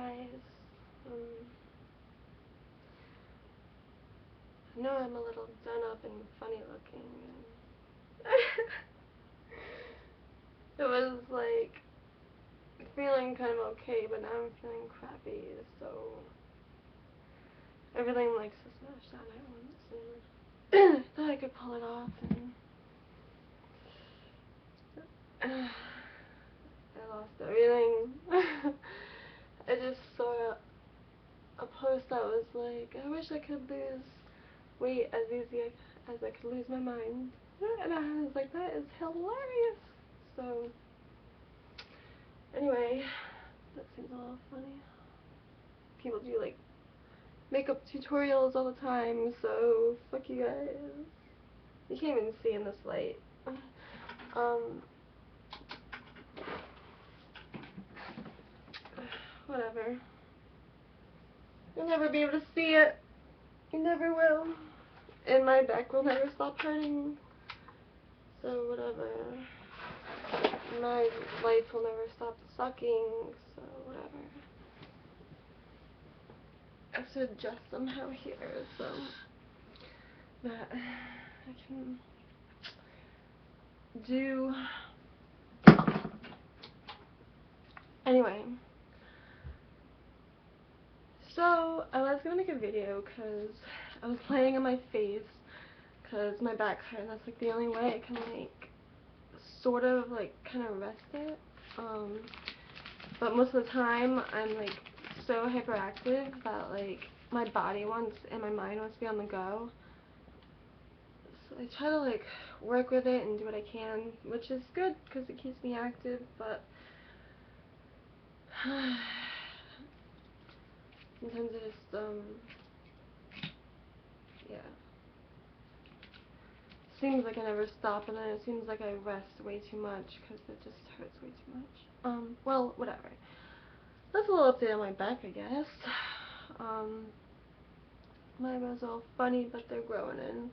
guys. I know I'm a little done up and funny looking. It was like feeling kind of okay, but now I'm feeling crappy, so everything likes to smash down at once, and thought I could pull it off, and I lost everything. I just saw a post that was like, I wish I could lose weight as easy as I could lose my mind, and I was like, that is hilarious. So anyway, that seems a little funny. People do like makeup tutorials all the time, so fuck you guys. You can't even see in this light. Whatever. You'll never be able to see it. You never will. And my back will never stop hurting. So whatever. My life will never stop sucking, so whatever. I have to adjust somehow here so that I can do. Anyway, so I was gonna make a video because I was playing on my face because my back hurt, and that's like the only way I can like sort of like kind of rest it. But most of the time I'm like so hyperactive that like my body wants and my mind wants to be on the go. So I try to like work with it and do what I can, which is good because it keeps me active, but sometimes it just yeah, seems like I never stop, and then it seems like I rest way too much because it just hurts way too much. Well, whatever. That's a little update on my back, I guess. My eyebrows are all funny, but they're growing in,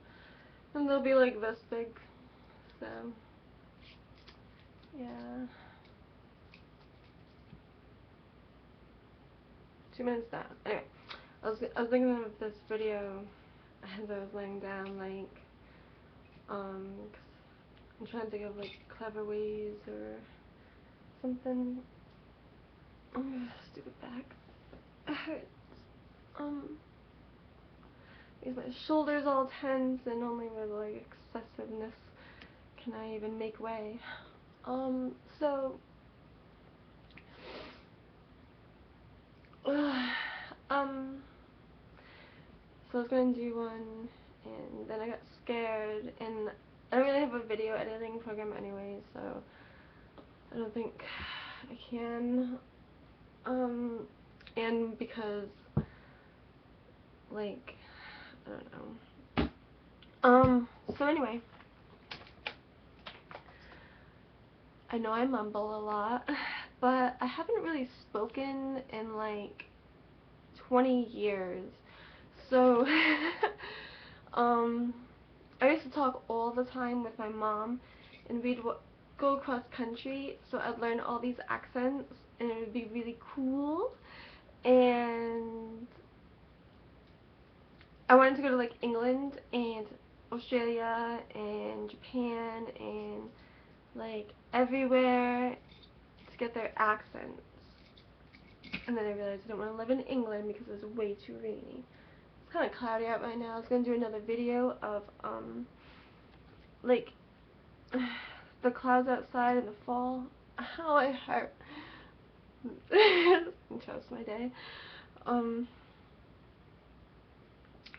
and they'll be like this big, so yeah. 2 minutes down. Anyway, I was thinking of this video as I was laying down, like, 'cause I'm trying to think of like clever ways or something. Stupid back. It hurts. Because my shoulders all tense, and only with like excessiveness can I even make way. So so I was gonna do one, and then I got scared, and I don't really have a video editing program anyway, so I don't think I can. And because like I don't know. So anyway, I know I mumble a lot, but I haven't really spoken in like 20 years. So I used to talk all the time with my mom, and we'd go across country, so I'd learn all these accents, and it would be really cool. And I wanted to go to like England and Australia and Japan and like everywhere to get their accents. And then I realized I don't want to live in England because it was way too rainy. It's kind of cloudy out right now. I was going to do another video of like the clouds outside in the fall. How I hurt. Just my day.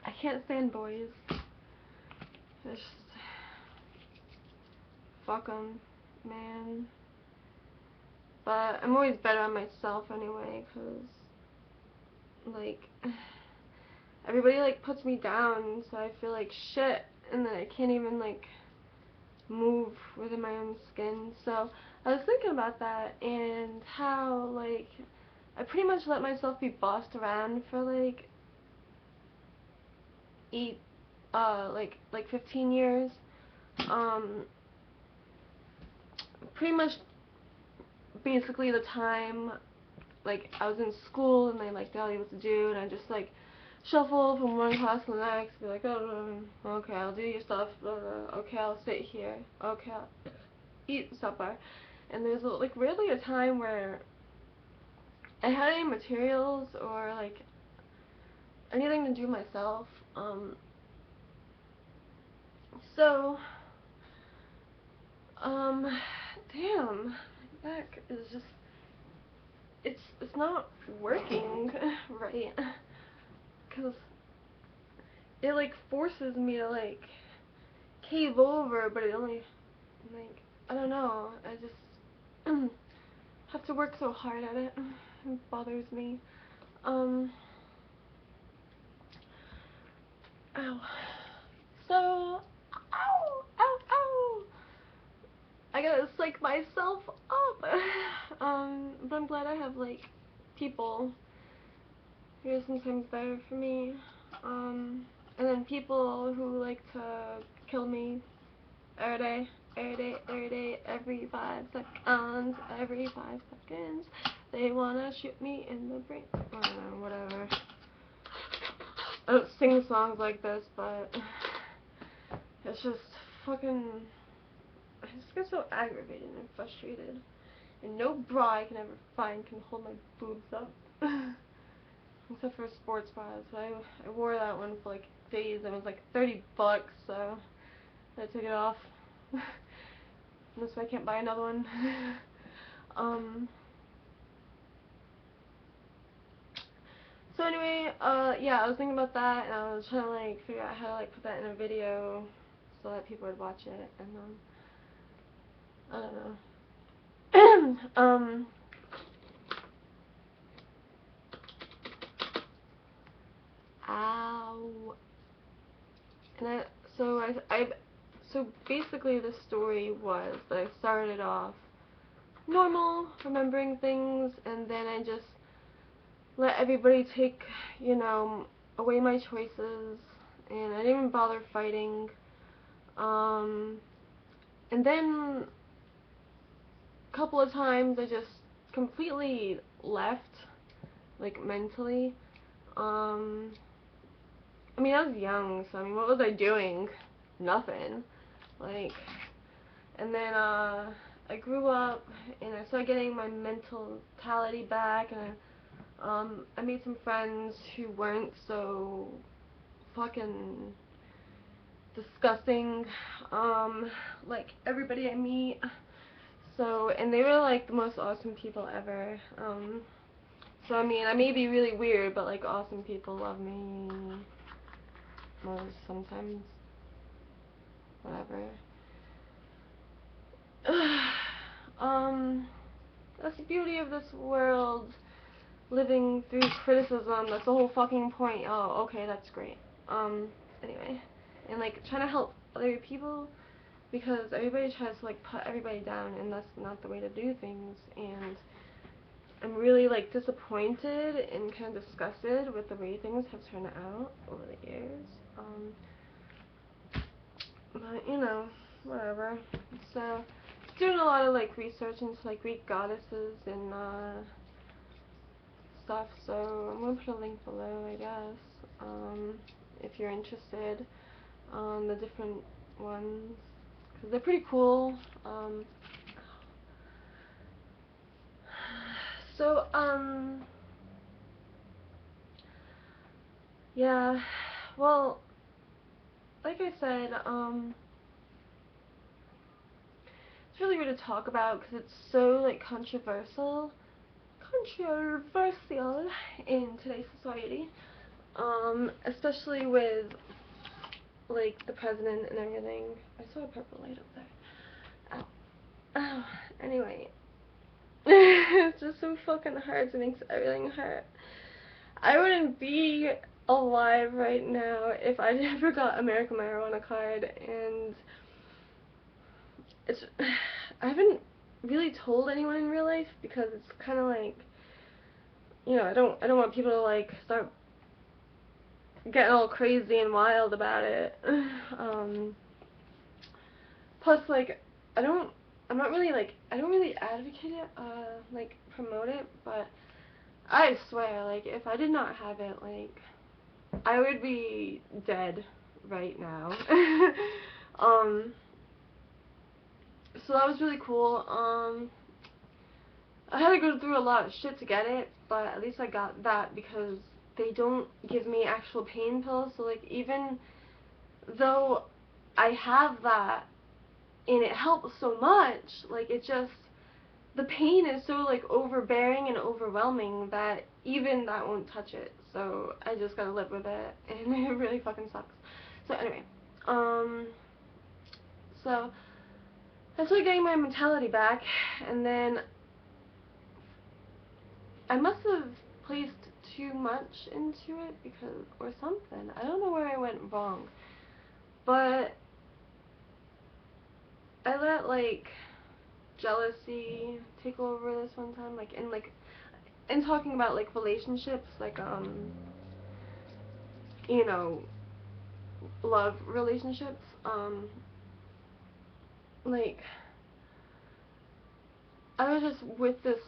I can't stand boys. Just fuck them, man. But I'm always better on myself anyway, cause like everybody like puts me down, so I feel like shit, and then I can't even like move within my own skin. So I was thinking about that and how like I pretty much let myself be bossed around for like 15 years. Pretty much basically the time like, I was in school and they, like, tell you what to do, and I just, like, shuffle from one class to the next, be like, oh, okay, I'll do your stuff, okay, I'll sit here, okay, I'll eat supper. And there's, like, rarely a time where I had any materials or, like, anything to do myself. So, damn, my back is just, it's not working right, because it, like, forces me to, like, cave over, but it only, like, I don't know, I just have to work so hard at it. It bothers me. Ow. So, ow, ow, ow. I gotta psych myself up. But I'm glad I have, like, people who are sometimes better for me. And then people who like to kill me every day, every 5 seconds, every 5 seconds. They wanna shoot me in the brain. I don't know, whatever. I don't sing songs like this, but it's just fucking, I just get so aggravated and frustrated. And no bra I can ever find can hold my boobs up. Except for sports bras. I wore that one for like days. It was like $30, so I took it off. That's why I can't buy another one. So anyway, yeah, I was thinking about that, and I was trying to like figure out how to like put that in a video so that people would watch it, and I don't know. Ow. And so basically the story was that I started off normal, remembering things, and then I just let everybody take, you know, away my choices, and I didn't even bother fighting. And then a couple of times I just completely left, like, mentally. I mean, I was young, so I mean, what was I doing? Nothing. Like, and then I grew up and I started getting my mentality back, and I made some friends who weren't so fucking disgusting, like everybody I meet. So, and they were like the most awesome people ever. So I mean, I may be really weird, but like awesome people love me most sometimes. Whatever. That's the beauty of this world. Living through criticism, that's the whole fucking point. Oh, okay, that's great. Anyway. And like, trying to help other people, because everybody tries to like put everybody down, and that's not the way to do things, and I'm really like disappointed and kind of disgusted with the way things have turned out over the years. But you know, whatever. So, doing a lot of like research into like Greek goddesses and stuff, so I'm gonna put a link below, I guess, if you're interested, on the different ones, because they're pretty cool. So, yeah, well, like I said, it's really weird to talk about because it's so, like, controversial in today's society, especially with, like, the president and everything. I saw a purple light up there. Ow. Oh, anyway. It's just so fucking hard. It makes everything hurt. I wouldn't be alive right now if I never got American Marijuana card, and it's, I haven't really told anyone in real life because it's kind of like, you know, I don't want people to like start getting all crazy and wild about it. Plus, like, I don't really advocate it, like, promote it, but I swear, like, if I did not have it, like, I would be dead right now. So that was really cool. I had to go through a lot of shit to get it, but at least I got that because they don't give me actual pain pills, so, like, even though I have that, and it helps so much, like, it just, the pain is so, like, overbearing and overwhelming that even that won't touch it, so I just gotta live with it, and it really fucking sucks. So anyway, so I started getting my mentality back, and then I must have placed too much into it because, or something, I don't know where I went wrong, but I let, like, jealousy take over this one time, like, in talking about, like, relationships, like, you know, love relationships, like, I was just with this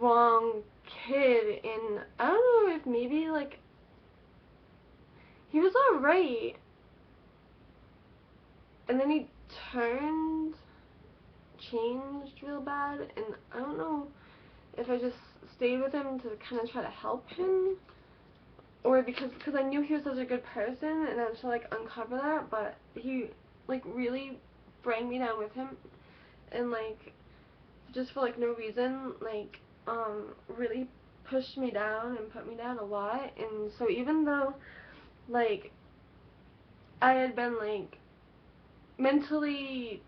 wrong kid, and I don't know if maybe, like, he was alright, and then he changed real bad, and I don't know if I just stayed with him to kind of try to help him, or because I knew he was such a good person, and I was trying to, like, uncover that, but he, like, really brought me down with him, and, like, just for, like, no reason, like, really pushed me down and put me down a lot. And so even though, like, I had been, like, mentally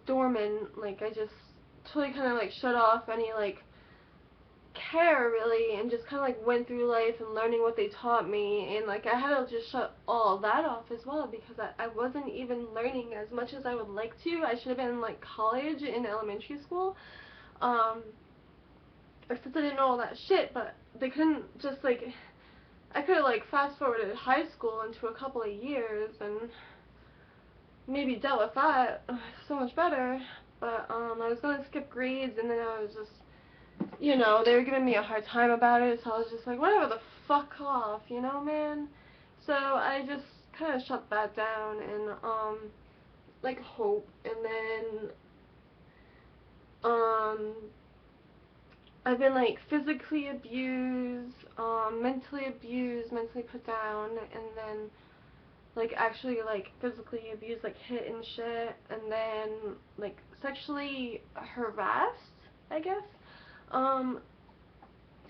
dormant, like, I just totally kind of, like, shut off any, like, care, really, and just kind of, like, went through life and learning what they taught me, and, like, I had to just shut all that off as well, because I wasn't even learning as much as I would like to. I should have been in, like, college and elementary school, since I didn't know all that shit, but they couldn't just, like, I could have, like, fast forwarded high school into a couple of years and maybe dealt with that so much better, but, I was gonna skip grades, and then I was just, you know, they were giving me a hard time about it, so I was just like, whatever the fuck off, you know, man? So I just kind of shut that down and, like, hope, and then, I've been, like, physically abused, mentally abused, mentally put down, and then, like, actually, like, physically abused, like, hit and shit, and then, like, sexually harassed, I guess,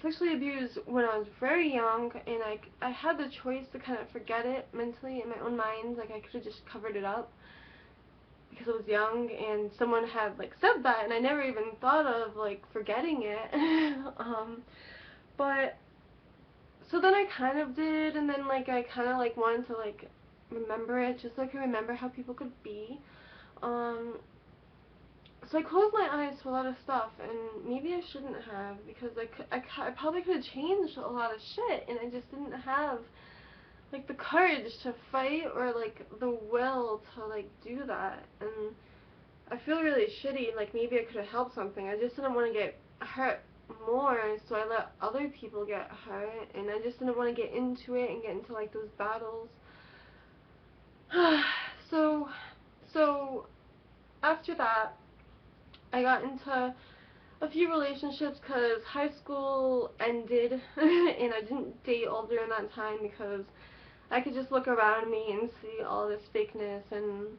sexually abused when I was very young, and I had the choice to kind of forget it mentally in my own mind, like, I could have just covered it up, because I was young, and someone had, like, said that, and I never even thought of, like, forgetting it, but, so then I kind of did, and then, like, I kind of, like, wanted to, like, remember it, just so I could remember how people could be, so I closed my eyes to a lot of stuff, and maybe I shouldn't have, because I probably could have changed a lot of shit, and I just didn't have, like, the courage to fight, or, like, the will to, like, do that, and I feel really shitty, like, maybe I could have helped something. I just didn't want to get hurt more, so I let other people get hurt, and I just didn't want to get into it and get into, like, those battles. So after that, I got into a few relationships because high school ended, and I didn't date all during that time because I could just look around me and see all this fakeness, and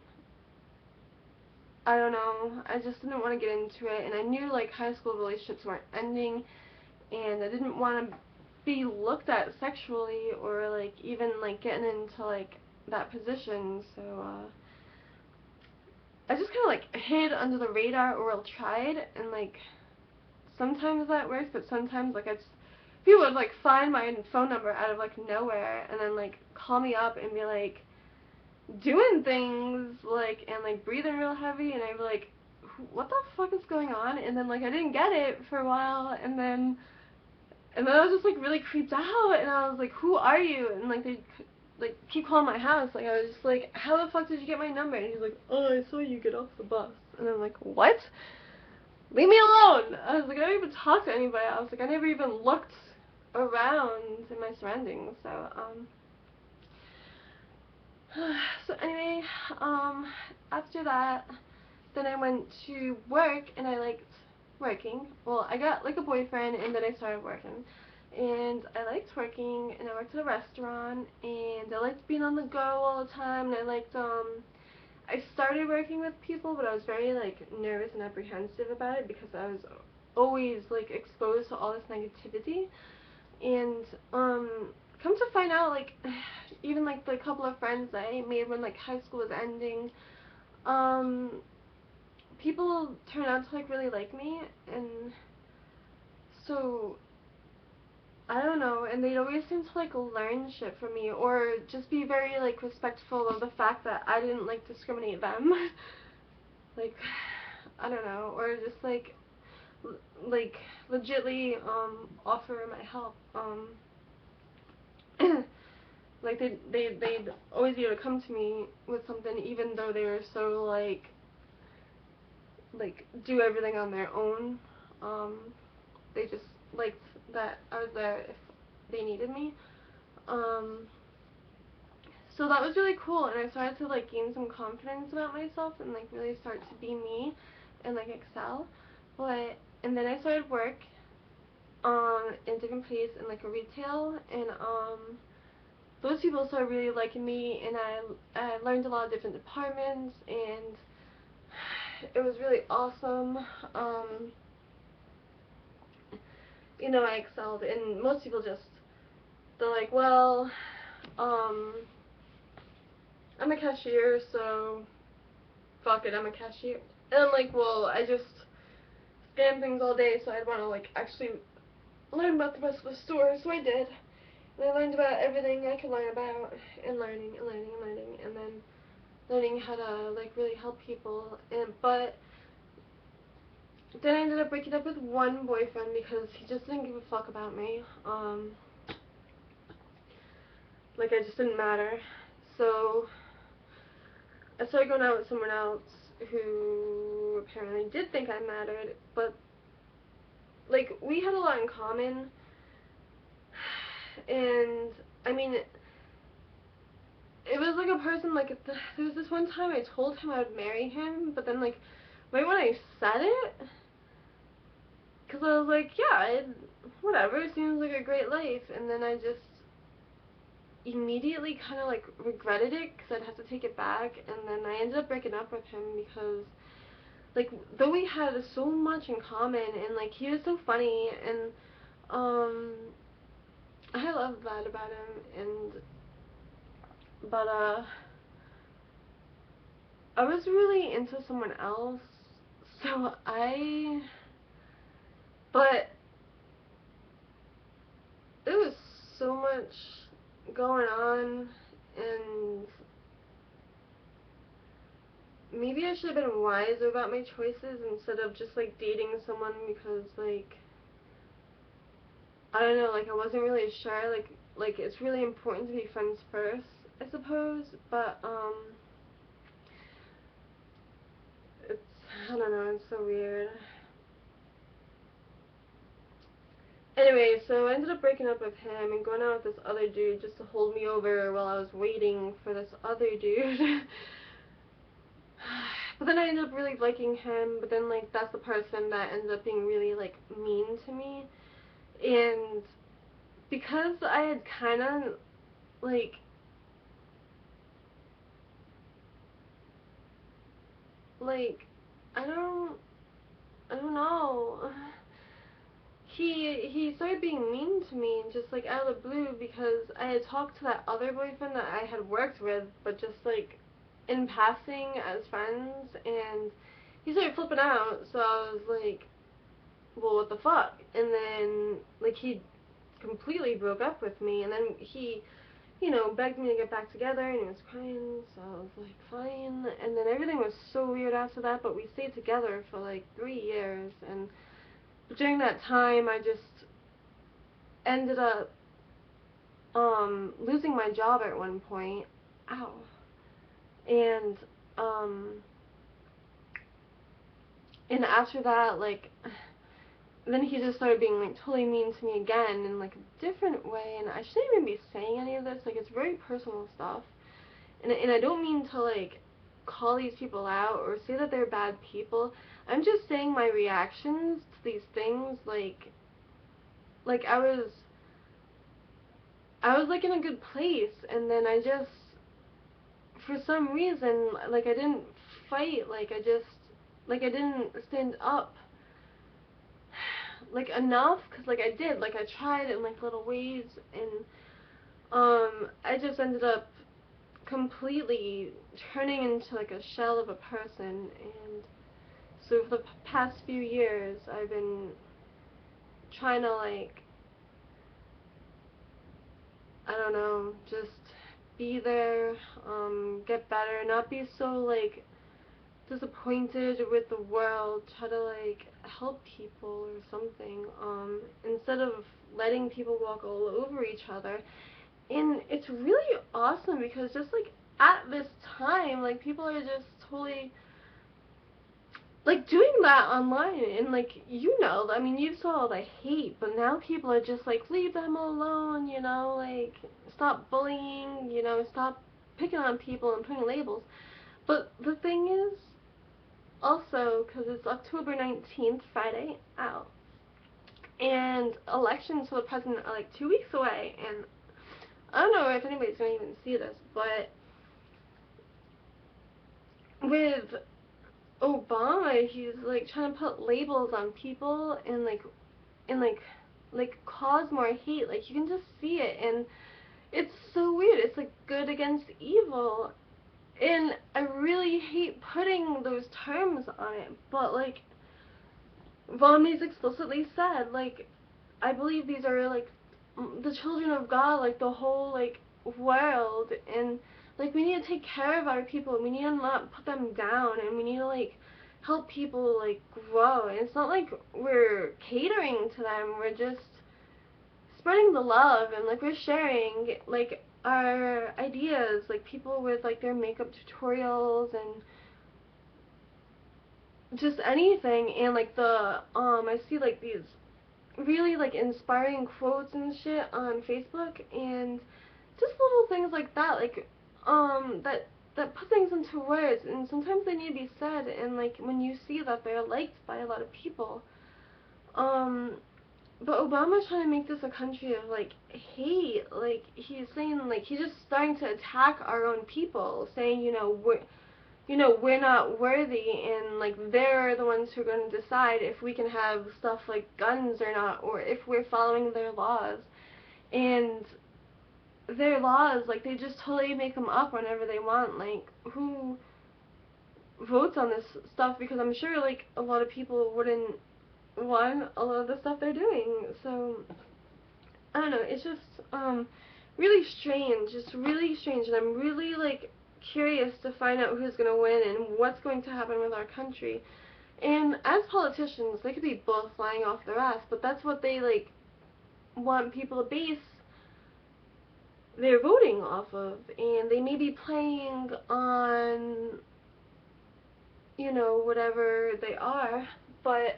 I don't know, I just didn't want to get into it, and I knew, like, high school relationships weren't ending, and I didn't want to be looked at sexually, or, like, even, like, getting into, like, that position, so, I just kind of, like, hid under the radar, or tried, and, like, sometimes that works, but sometimes, like, people would, like, find my phone number out of, like, nowhere, and then, like, call me up and be, like, doing things, like, and, like, breathing real heavy, and I'd be like, what the fuck is going on? And then, like, I didn't get it for a while, and then I was just, like, really creeped out, and I was like, who are you? And, like, they, like, keep calling my house, like, I was just like, how the fuck did you get my number? And he's like, oh, I saw you get off the bus. And I'm like, what? leave me alone. I was like, I don't even talk to anybody else. Like, I never even looked around in my surroundings. So, so anyway, after that, then I went to work, and I liked working. Well, I got like a boyfriend, and then I started working. And I liked working, and I worked at a restaurant, and I liked being on the go all the time, and I liked, I started working with people, but I was very, like, nervous and apprehensive about it because I was always, like, exposed to all this negativity. And, come to find out, like, even, like, the couple of friends that I made when, like, high school was ending, people turned out to, like, really like me, and so I don't know, and they'd always seem to, like, learn shit from me, or just be very, like, respectful of the fact that I didn't, like, discriminate them. Like, I don't know, or just, like, legitly, offer my help, like, they'd always be able to come to me with something, even though they were so, like, do everything on their own. They just liked that I was there if they needed me. So that was really cool, and I started to, like, gain some confidence about myself and, like, really start to be me and, like, excel. But, and then I started work, in a different place in, like, a retail, and, those people started really liking me, and I learned a lot of different departments, and it was really awesome. You know, I excelled, and most people just, they're like, well, I'm a cashier, so fuck it, I'm a cashier. And I'm like, well, I just scan things all day, so I'd want to, like, actually learn about the rest of the store, so I did. And I learned about everything I could learn about, and learning, and learning, and learning, and then learning how to, like, really help people. But then I ended up breaking up with one boyfriend because he just didn't give a fuck about me. Like, I just didn't matter. So I started going out with someone else who apparently did think I mattered, but, like, we had a lot in common, and, I mean, it was like a person, like, there was this one time I told him I would marry him, but then, like, right when I said it, because I was like, yeah, whatever, it seems like a great life, and then I just immediately kind of, like, regretted it, because I'd have to take it back, and then I ended up breaking up with him because, like, though we had so much in common, and, like, he was so funny, and, I love that about him, but, I was really into someone else, so but there was so much going on, and maybe I should have been wiser about my choices instead of just, like, dating someone because, like, I don't know, like, I wasn't really sure, like, it's really important to be friends first, I suppose, but, it's, I don't know, it's so weird. Anyway, so I ended up breaking up with him and going out with this other dude just to hold me over while I was waiting for this other dude. But then I ended up really liking him, but then, like, that's the person that ended up being really, like, mean to me. And because I had kind of, like, I don't know. He started being mean to me just, like, out of the blue because I had talked to that other boyfriend that I had worked with, but just, like, in passing as friends, and he started flipping out, so I was like, well, what the fuck? And then, like, he completely broke up with me, and then he, you know, begged me to get back together, and he was crying, so I was like, fine, and then everything was so weird after that, but we stayed together for, like, 3 years, and during that time, I just ended up, losing my job at one point, ow, and, and after that, like, then he just started being, like, totally mean to me again in, like, a different way, and I shouldn't even be saying any of this, like, it's very personal stuff, and I don't mean to, like, call these people out or say that they're bad people. I'm just saying my reactions to these things, like I was like in a good place, and then I just, for some reason, like, I didn't fight, like, I didn't stand up, like, enough, because, like, I did, like, I tried in, like, little ways, and, I just ended up completely turning into, like, a shell of a person, and so for the past few years, I've been trying to, like, I don't know, just be there, get better, not be so, like, disappointed with the world, try to, like, help people or something, instead of letting people walk all over each other. And it's really awesome because just, like, at this time, like, people are just totally, like, doing that online, and, like, you know, I mean, you saw all the hate, but now people are just like, leave them alone, you know, like, stop bullying, you know, stop picking on people and putting labels. But the thing is, also, because it's October 19th, Friday, out, and elections for the president are, like, 2 weeks away, and I don't know if anybody's gonna even see this, but with Obama, he's, like, trying to put labels on people and, like, cause more hate. Like, you can just see it, and it's so weird. It's, like, good against evil, and I really hate putting those terms on it, but, like, Romney's explicitly said, like, I believe these are, like, the children of God, like, the whole, like, world, and, like, we need to take care of our people, and we need to not put them down, and we need to, like, help people, like, grow, and it's not like we're catering to them, we're just spreading the love, and, like, we're sharing, like, our ideas, like, people with, like, their makeup tutorials, and just anything, and, like, I see, like, these really, like, inspiring quotes and shit on Facebook, and just little things like that, like, that put things into words, and sometimes they need to be said, and, like, when you see that they're liked by a lot of people, but Obama's trying to make this a country of, like, hate, like, he's saying, like, he's just starting to attack our own people, saying, we're not worthy, and, like, they're the ones who are going to decide if we can have stuff like guns or not, or if we're following their laws. And their laws, like, they just totally make them up whenever they want. Like, who votes on this stuff? Because I'm sure, like, a lot of people wouldn't want a lot of the stuff they're doing. So, I don't know, it's just, really strange. It's really strange, and I'm really, like, curious to find out who's going to win and what's going to happen with our country. And as politicians, they could be both flying off their ass, but that's what they, like, want people to base their voting off of. And they may be playing on, whatever they are, but,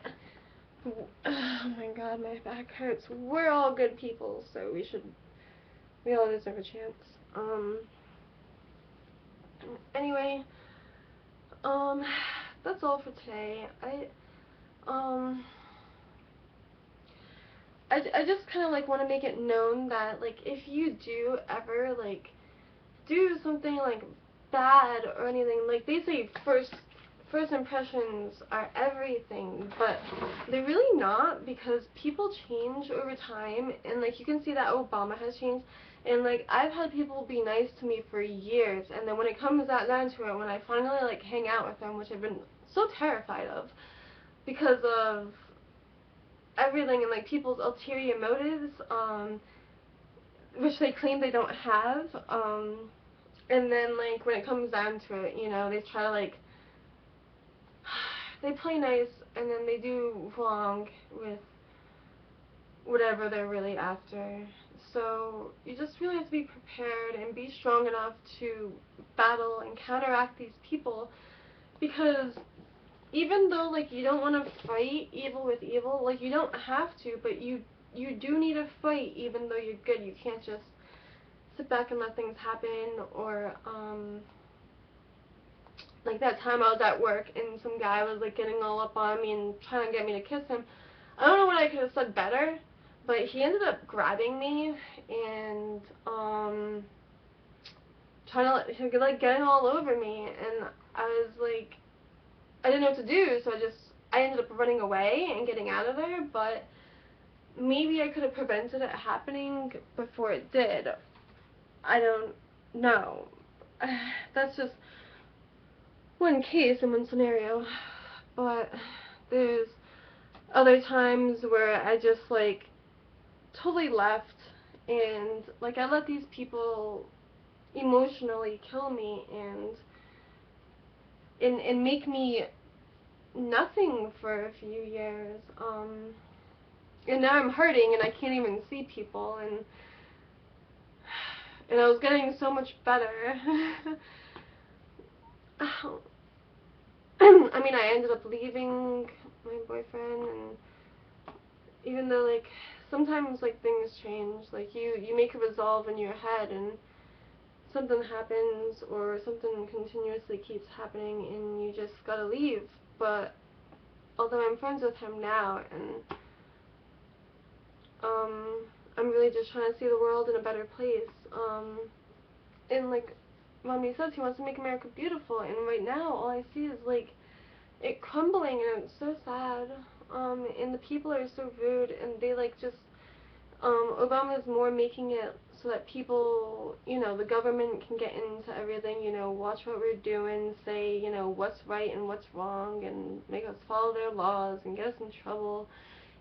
oh my god, my back hurts. We're all good people, so we all deserve a chance. Anyway, that's all for today. I just kind of, like, want to make it known that, like, if you do ever, like, do something, like, bad or anything, like, they say first impressions are everything, but they're really not, because people change over time, and, like, you can see that Obama has changed, and, like, I've had people be nice to me for years, and then when it comes down to it, when I finally, like, hang out with them, which I've been so terrified of, because of everything and, like, people's ulterior motives, which they claim they don't have, and then, like, when it comes down to it, they try to, like, they play nice, and then they do wrong with whatever they're really after. So you just really have to be prepared and be strong enough to battle and counteract these people, because even though, like, you don't want to fight evil with evil, like, you don't have to, but you do need to fight even though you're good. You can't just sit back and let things happen. Or, like that time I was at work and some guy was, like, getting all up on me and trying to get me to kiss him. I don't know what I could have said better, but he ended up grabbing me and, trying to, like, getting all over me, and I was, like, I didn't know what to do, so I ended up running away and getting out of there, but maybe I could have prevented it happening before it did. I don't know. That's just one case and one scenario, but there's other times where I just, like, totally left, and, like, I let these people emotionally kill me and make me nothing for a few years, and now I'm hurting and I can't even see people, and I was getting so much better. I mean, I ended up leaving my boyfriend, and even though, like, sometimes, like, things change, like, you make a resolve in your head, and something happens, or something continuously keeps happening, and you just gotta leave. But although I'm friends with him now, and I'm really just trying to see the world in a better place, and, like Mommy says, he wants to make America beautiful, and right now all I see is, like, it crumbling, and it's so sad, and the people are so rude, and they, like, just, Obama's more making it so that people, you know, the government can get into everything, you know, watch what we're doing, say, you know, what's right and what's wrong, and make us follow their laws, and get us in trouble,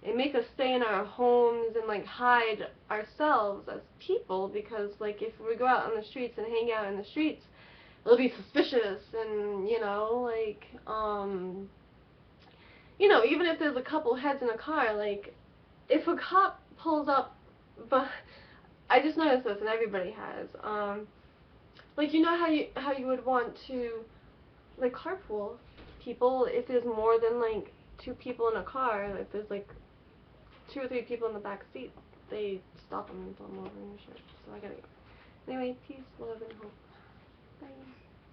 and make us stay in our homes, and, like, hide ourselves as people, because, like, if we go out on the streets and hang out in the streets, it'll be suspicious, and, you know, like, you know, even if there's a couple heads in a car, like, if a cop pulls up, but I just noticed this, and everybody has, like, you know how you would want to, like, carpool people if there's more than, like, 2 people in a car, like, there's, like, 2 or 3 people in the back seat, they stop them and pull them over and shit, so I gotta go. Anyway, peace, love, and hope. Bye.